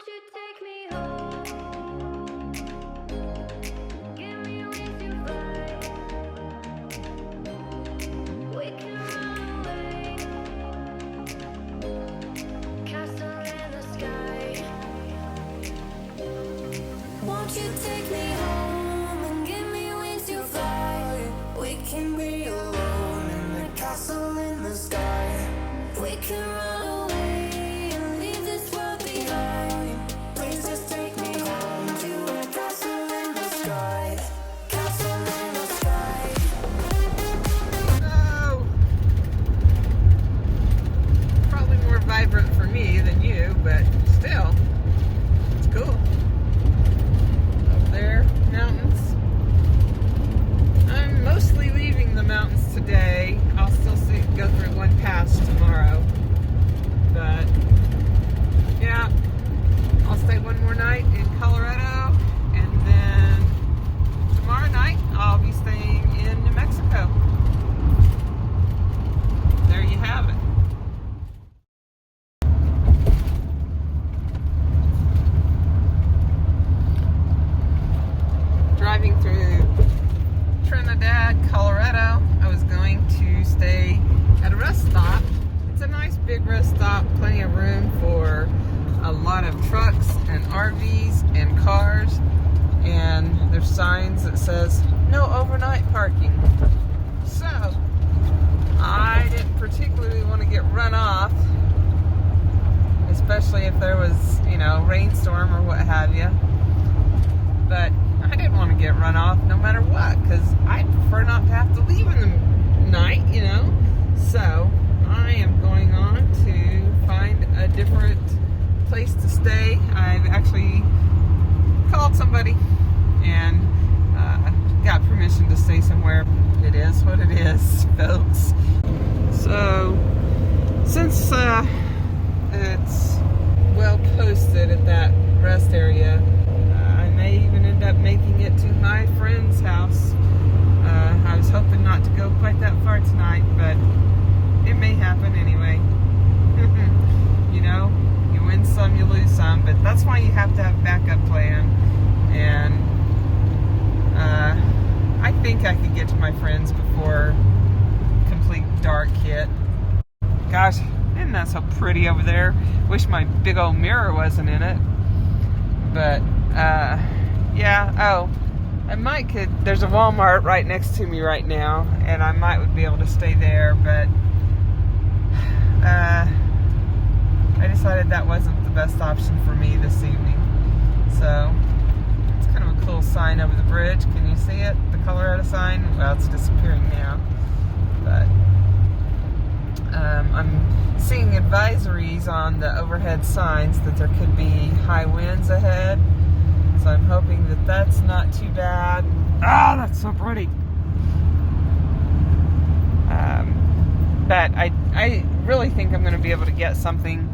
Won't you take me home? Give me with your flight. We can run away. Castle in the sky. Won't you take me home and give me wings to fly? We can be alone in the castle in the sky. We can run away and leave this world behind. Please just take me home to a castle in the sky. Castle in the sky. So, probably more vibrant for me than you, but still, it's cool. Up there, mountains. I'm mostly leaving the mountains today. I'll still go through one pass tomorrow. But, yeah, I'll stay one more night in Colorado, and then tomorrow night I'll be staying in New Mexico. There you have it. Driving through Trinidad, Colorado. I was going to stay at a rest stop. It's a nice big rest stop, plenty of room for a lot of trucks and RVs and cars, and there's signs that says no overnight parking. So I didn't particularly want to get run off, especially if there was, rainstorm or what have you. But I didn't want to get run off no matter what, because I prefer not to have to leave in the night, So I am going on to find a different place to stay. I've actually called somebody and got permission to stay somewhere. It is what it is, folks. So since it's well posted at that rest area, I may even end up making it to my friend's house. I was hoping not to go quite that far tonight, but it may happen anyway. You win some, you lose some, but that's why you have to have a backup plan. And I think I could get to my friends before complete dark hit. Gosh, isn't that so pretty over there? Wish my big old mirror wasn't in it. But there's a Walmart right next to me right now, and I would be able to stay there, but I decided that wasn't the best option for me this evening. So it's kind of a cool sign over the bridge. Can you see it? The Colorado sign? Well, it's disappearing now, but I'm seeing advisories on the overhead signs that there could be high winds ahead. So I'm hoping that that's not too bad. Ah, that's so pretty. But I really think I'm going to be able to get something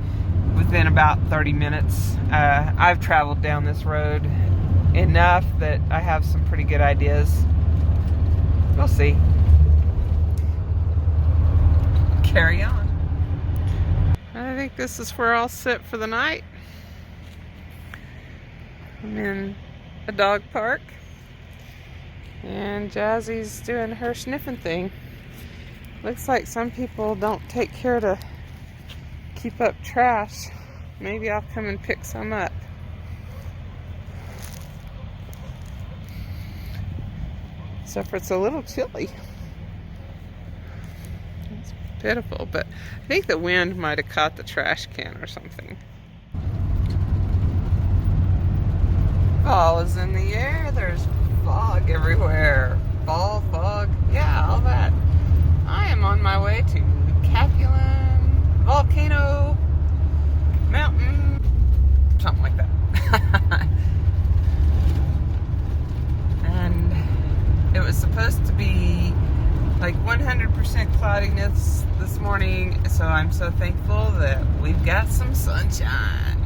within about 30 minutes. I've traveled down this road enough that I have some pretty good ideas. We'll see. Carry on. I think this is where I'll sit for the night. I'm in a dog park, and Jazzy's doing her sniffing thing. Looks like some people don't take care to keep up trash. Maybe I'll come and pick some up. Except for it's a little chilly. It's pitiful, but I think the wind might have caught the trash can or something. Fall is in the air. There's fog everywhere. Fall, fog, yeah, all that. I am on my way to Volcano, mountain, something like that. And it was supposed to be like 100% cloudiness this morning, so I'm so thankful that we've got some sunshine.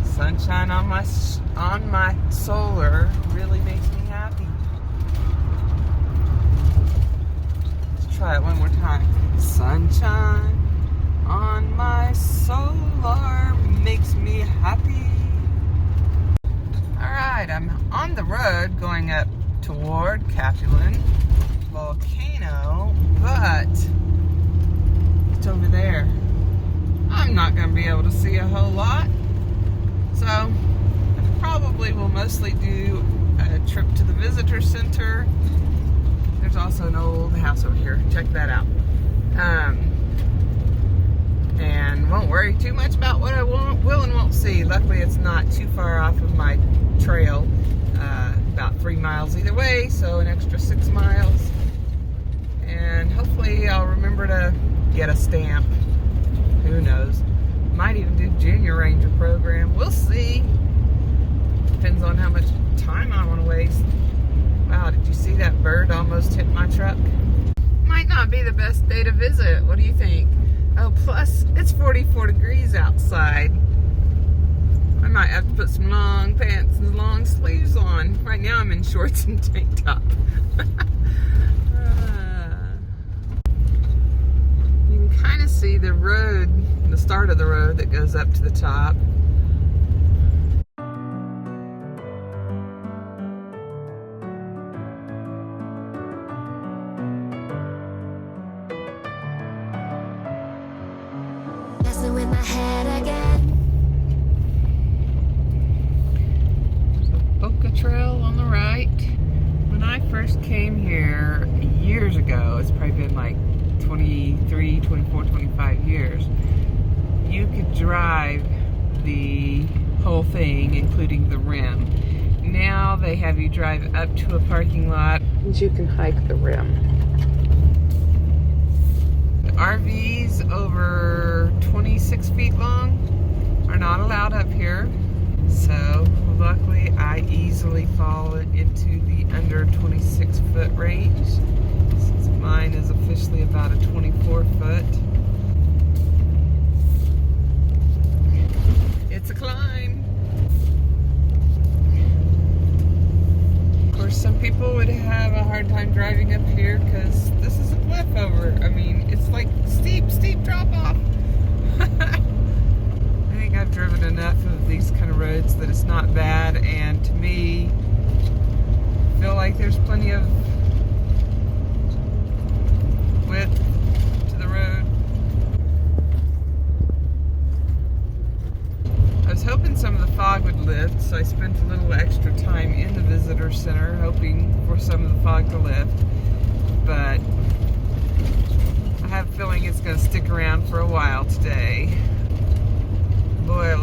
Sunshine on my solar really makes me happy. Let's try it one more time. Sunshine on my solar makes me happy. on the road going up toward Capulin Volcano, but it's over there. I'm not going to be able to see a whole lot, so I probably will mostly do a trip to the visitor center. There's also an old house over here. Check that out. And won't worry too much about what I will and won't see. Luckily, it's not too far off of my trail. About 3 miles either way, so an extra 6 miles. And hopefully I'll remember to get a stamp. Who knows? Might even do Junior Ranger program. We'll see. Depends on how much time I want to waste. Wow, did you see that bird almost hit my truck? Might not be the best day to visit. What do you think? Oh, plus it's 44 degrees outside. I might have to put some long pants and long sleeves on. Right now I'm in shorts and tank top. You can kind of see the road, the start of the road that goes up to the top. Messing with my head again. Boca Trail on the right. When I first came here years ago, it's probably been like 23, 24, 25 years, you could drive the whole thing, including the rim. Now they have you drive up to a parking lot and you can hike the rim. The RVs over 26 feet long are not allowed up here. So luckily I easily fall into the under 26 foot range, since mine is officially about a 24 foot. It's a climb. Of course, some people would have a hard time driving up here because this is a cliff over. I mean, it's like steep drop off. I think I've driven enough of these kind of roads that it's not bad, and to me, I feel like there's plenty of width to the road. I was hoping some of the fog would lift, so I spent a little extra time in the visitor center hoping for some of the fog to lift, but I have a feeling it's going to stick around for a while today. Boy,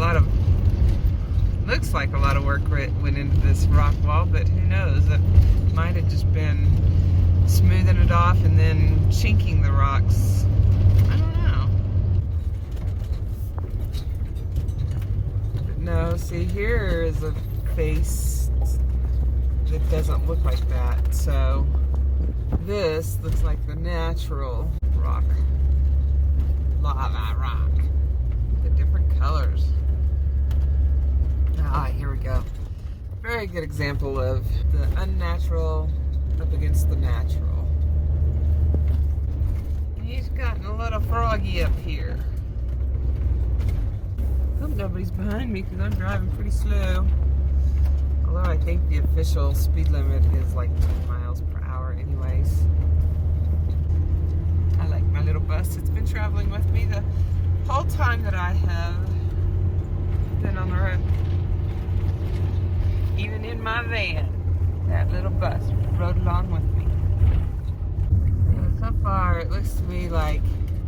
looks like a lot of work went into this rock wall, but who knows? It might have just been smoothing it off and then chinking the rocks. I don't know. But no, see, here is a face that doesn't look like that. So this looks like the natural rock, lava rock. The different colors. Ah, here we go. Very good example of the unnatural up against the natural. He's gotten a little froggy up here. Hope nobody's behind me because I'm driving pretty slow. Although I think the official speed limit is like 10 miles per hour anyways. I like my little bus. It's been traveling with me the whole time that I have been on the road. Even in my van, that little bus rode along with me. Yeah, so far it looks to me like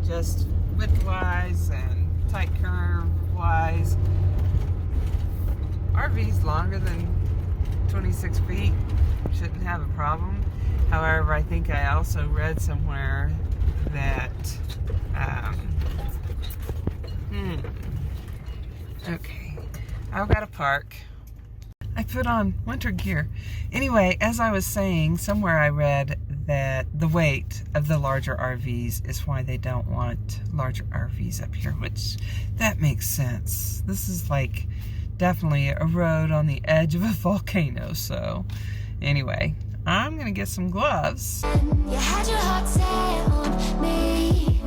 just width-wise and tight curve-wise, RVs longer than 26 feet shouldn't have a problem. However, I think I also read somewhere that okay, I've got to park. I put on winter gear. Anyway, as I was saying, somewhere I read that the weight of the larger RVs is why they don't want larger RVs up here, which that makes sense. This is like definitely a road on the edge of a volcano. So anyway, I'm gonna get some gloves. You had your heart set on me,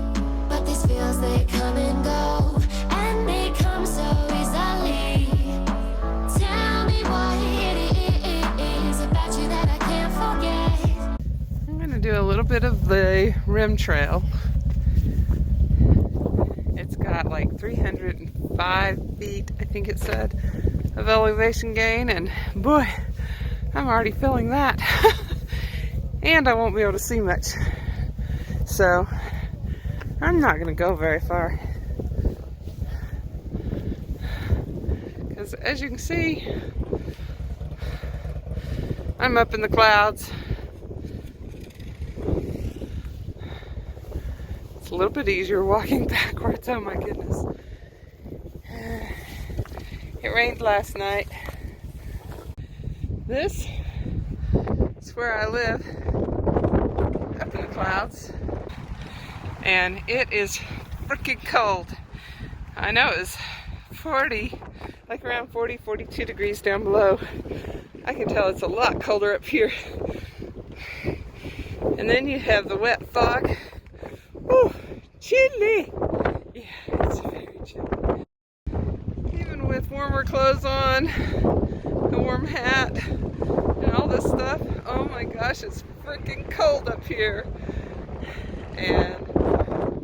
but these feels, they come and go, and they come so easily. Tell me what it is. bit of the rim trail. It's got like 305 feet, I think it said, of elevation gain, and boy, I'm already feeling that. And I won't be able to see much. So, I'm not going to go very far. Because as you can see, I'm up in the clouds. It's a little bit easier walking backwards, oh my goodness. It rained last night. This is where I live, up in the clouds. And it is freaking cold. I know it was 40, like around 40, 42 degrees down below. I can tell it's a lot colder up here. And then you have the wet fog. Whew, chilly. Yeah, it's very chilly. Even with warmer clothes on, a warm hat, and all this stuff, oh my gosh, it's freaking cold up here. And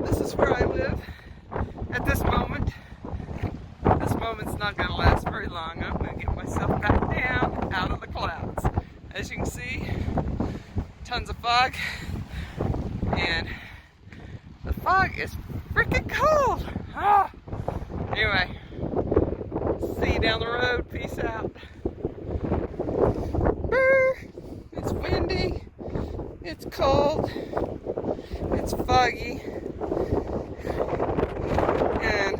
this is where I live at this moment. This moment's not going to last very long. I'm going to get myself back down out of the clouds. As you can see, tons of fog. And the fog is freaking cold. Ah. Anyway, see you down the road. Peace out. It's windy. It's cold. It's foggy. And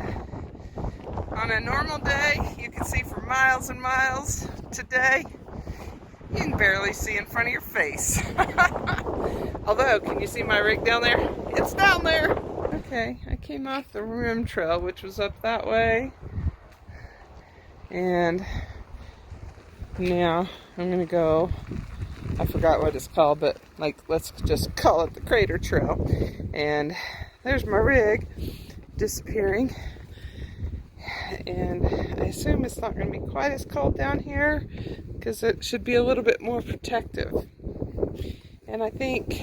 on a normal day, you can see for miles and miles. Today, you can barely see in front of your face. Although, can you see my rig down there? It's down there! Okay, I came off the rim trail, which was up that way. And now I'm gonna go, I forgot what it's called, but like, let's just call it the crater trail. And there's my rig disappearing. And I assume it's not going to be quite as cold down here because it should be a little bit more protective. And I think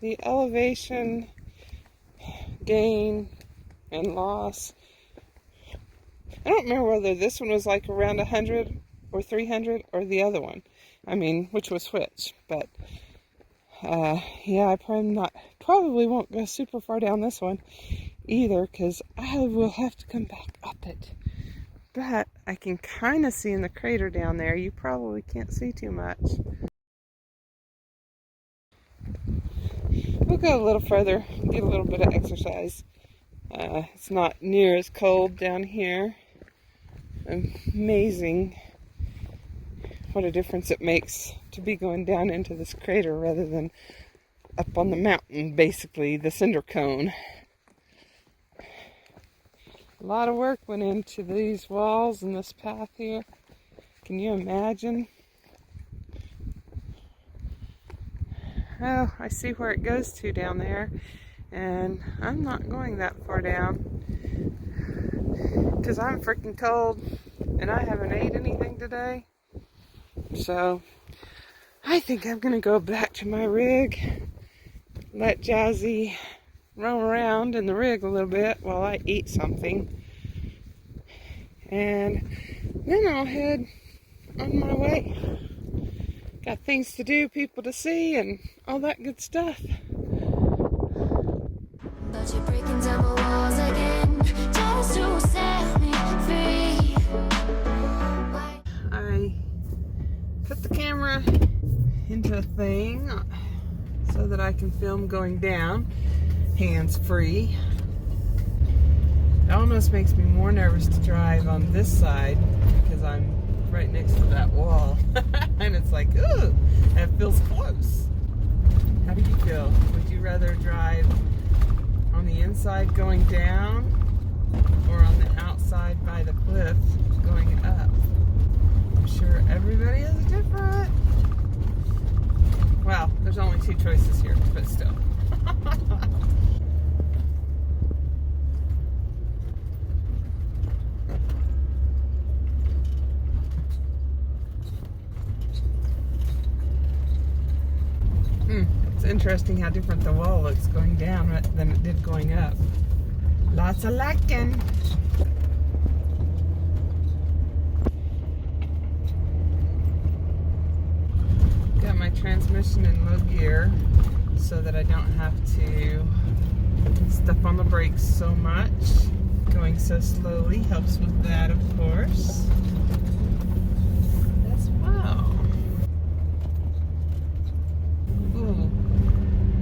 the elevation gain and loss, I don't remember whether this one was like around 100 or 300 or the other one. I mean, which was which, but yeah, I probably won't go super far down this one either, because I will have to come back up it. But I can kind of see in the crater down there. You probably can't see too much. We'll go a little further, get a little bit of exercise. It's not near as cold down here. Amazing what a difference it makes to be going down into this crater rather than up on the mountain, basically, the cinder cone. A lot of work went into these walls and this path here. Can you imagine? Oh, I see where it goes to down there, and I'm not going that far down because I'm freaking cold and I haven't ate anything today. So I think I'm gonna go back to my rig, let Jazzy roam around in the rig a little bit while I eat something, and then I'll head on my way. Got things to do, people to see, and all that good stuff. But you're breaking down my walls again, just to set me free. I put the camera into a thing so that I can film going down, hands-free. It almost makes me more nervous to drive on this side because I'm right next to that wall. And it's like, ooh, that feels close. How do you feel? Would you rather drive on the inside going down or on the outside by the cliff going up? I'm sure everybody is different. Well, there's only two choices here, but still. interesting how different the wall looks going down than it did going up. Lots of liking. Got my transmission in low gear so that I don't have to step on the brakes so much. Going so slowly helps with that, of course, as well. Ooh,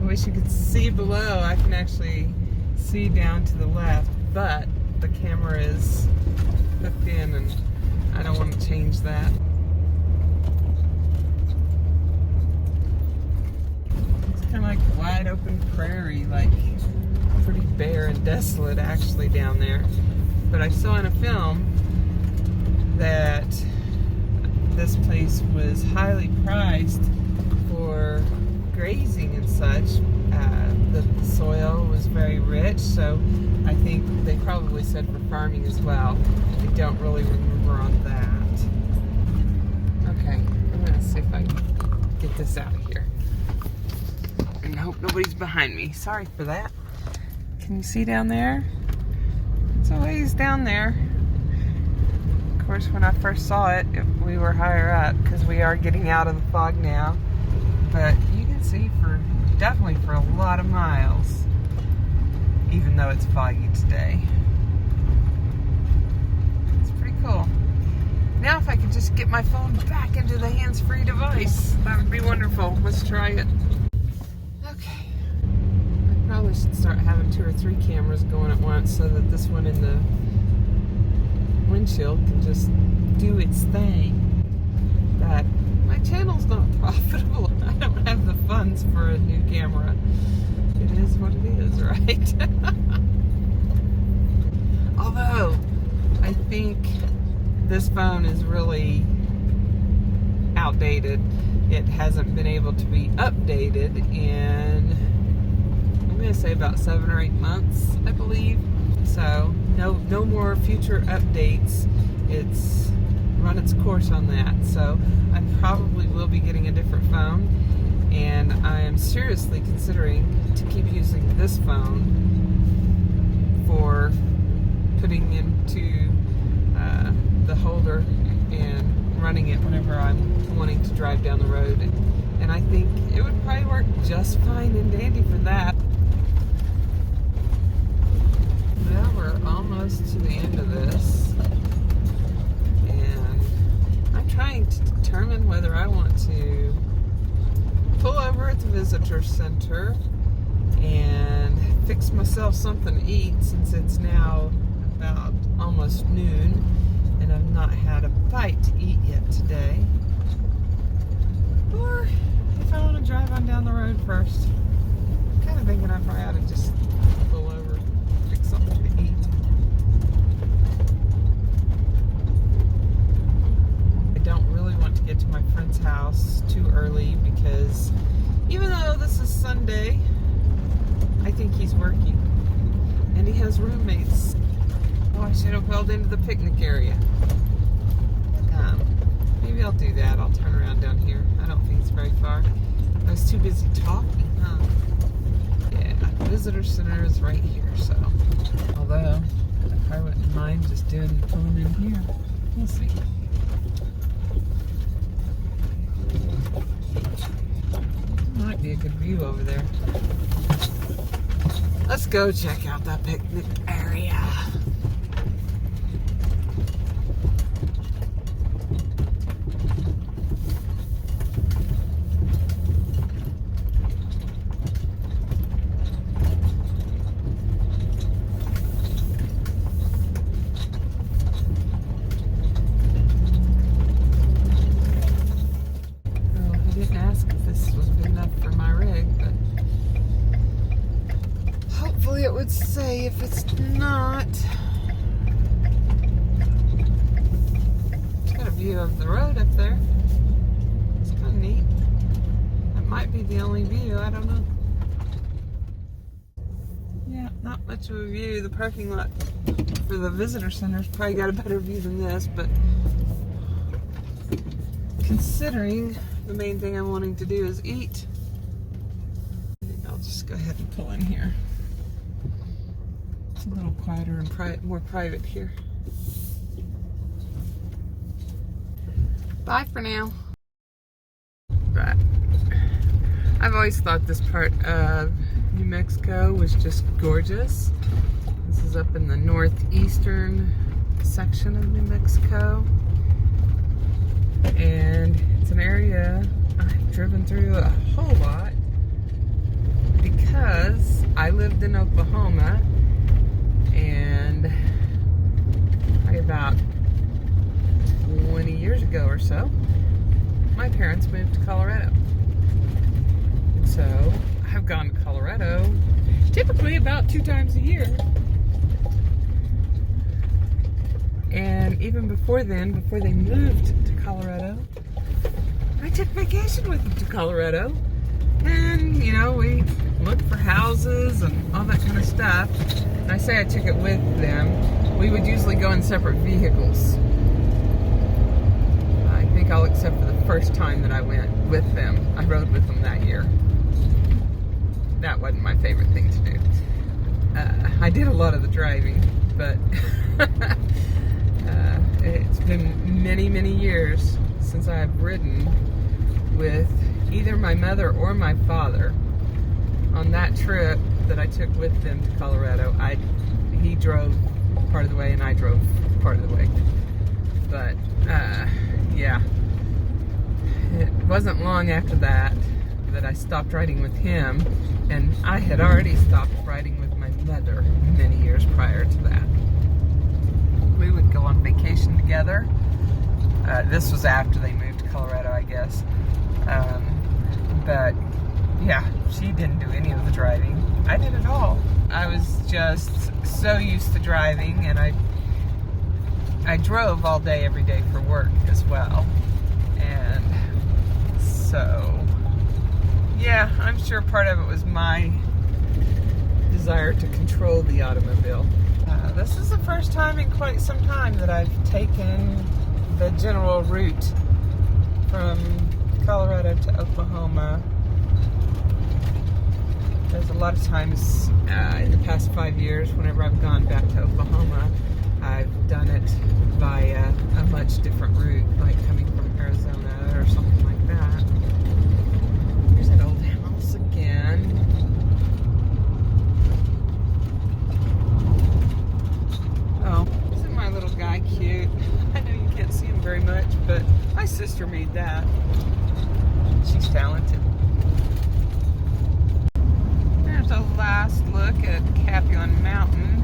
I wish you could see below. I can actually see down to the left, but the camera is hooked in and I don't want to change that. It's kind of like wide open prairie, like pretty bare and desolate actually down there. But I saw in a film that this place was highly prized for grazing and such. The soil was very rich, so I think they probably said for farming as well. I don't really remember on that. Okay, I'm gonna see if I can get this out of here. And hope nobody's behind me. Sorry for that. Can you see down there? It's a ways down there. Of course, when I first saw it, we were higher up because we are getting out of the fog now. But you can see definitely for a lot of miles, even though it's foggy today. It's pretty cool. Now if I could just get my phone back into the hands-free device, that would be wonderful. Let's try it. Okay. I probably should start having 2 or 3 cameras going at once so that this one in the windshield can just do its thing. But my channel's not profitable. I don't have the funds for a new camera. It is what it is, right? Although, I think this phone is really outdated. It hasn't been able to be updated in, I'm going to say about 7 or 8 months, I believe. So, no more future updates. It's run its course on that. So, I probably will be getting a different phone. And I am seriously considering to keep using this phone for putting into the holder and running it whenever I'm wanting to drive down the road. And I think it would probably work just fine and dandy for that. Well, we're almost to the end of this. And I'm trying to determine whether I want to pull over at the visitor center and fix myself something to eat since it's now about almost noon and I've not had a bite to eat yet today. Or if I want to drive on down the road first. I'm kind of thinking I probably ought to just pull over, fix something to eat. I don't really want to get to my friend's house too early because even though this is Sunday, I think he's working. And he has roommates. Oh, I should have pulled into the picnic area. Maybe I'll do that. I'll turn around down here. I don't think it's very far. I was too busy talking, huh? Yeah, the visitor center is right here, so. Although, I probably wouldn't mind just pulling in here. We'll see. Might be a good view over there. Let's go check out that picnic area. It would say if it's not. It's got a view of the road up there. It's kind of neat. That might be the only view, I don't know. Yeah, not much of a view. The parking lot for the visitor center's probably got a better view than this, but considering the main thing I'm wanting to do is eat, go ahead and pull in here. It's a little quieter and more private here. Bye for now. But I've always thought this part of New Mexico was just gorgeous. This is up in the northeastern section of New Mexico. And it's an area I've driven through a whole lot because I lived in Oklahoma, and about 20 years ago or so, my parents moved to Colorado. And so I've gone to Colorado typically about 2 times a year. And even before then, before they moved to Colorado, I took vacation with them to Colorado. And, you know, we looked for houses and all that kind of stuff. And I say I took it with them. We would usually go in separate vehicles. I think all except for the first time that I went with them. I rode with them that year. That wasn't my favorite thing to do. I did a lot of the driving, but it's been many, many years since I've ridden with either my mother or my father. On that trip that I took with them to Colorado, he drove part of the way and I drove part of the way. But yeah, it wasn't long after that I stopped riding with him, and I had already stopped riding with my mother many years prior to that. We would go on vacation together. This was after they moved to Colorado, I guess. But yeah, she didn't do any of the driving. I did it all. I was just so used to driving, and I drove all day, every day for work as well. And so, yeah, I'm sure part of it was my desire to control the automobile. This is the first time in quite some time that I've taken the general route from Colorado to Oklahoma. There's a lot of times in the past 5 years, whenever I've gone back to Oklahoma, I've done it via a much different route, like coming from Arizona or something like that. There's that old house again. Oh, isn't my little guy cute? I know you can't see him very much, but my sister made that. She's talented. There's a last look at Capuan Mountain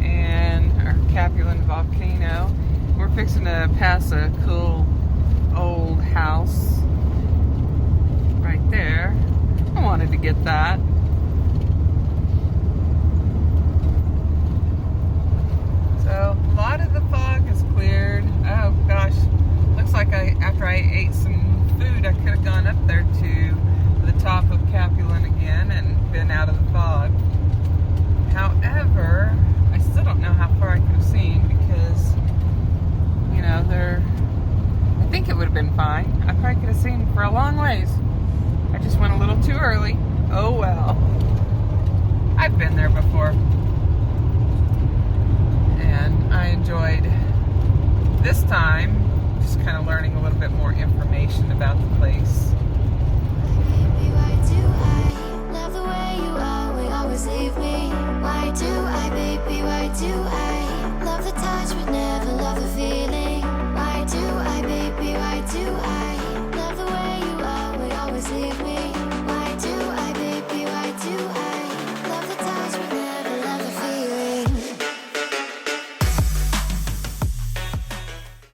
and our Capuan Volcano. We're fixing to pass a cool old house right there. I wanted to get that. So a lot of the fog is cleared. Oh gosh, looks like after I ate some food, I could have gone up there to the top of Capuan again and been out of the fog. However, I still don't know how far I could have seen because, you know, I think it would have been fine. I probably could have seen for a long ways. I just went a little too early. Oh well. I've been there before. And I enjoyed this time just kind of learning a little bit more information about the place. Baby, why do I love the way you are? We always leave me. Why do I, baby, why do I love the touch but never love the feeling? Why do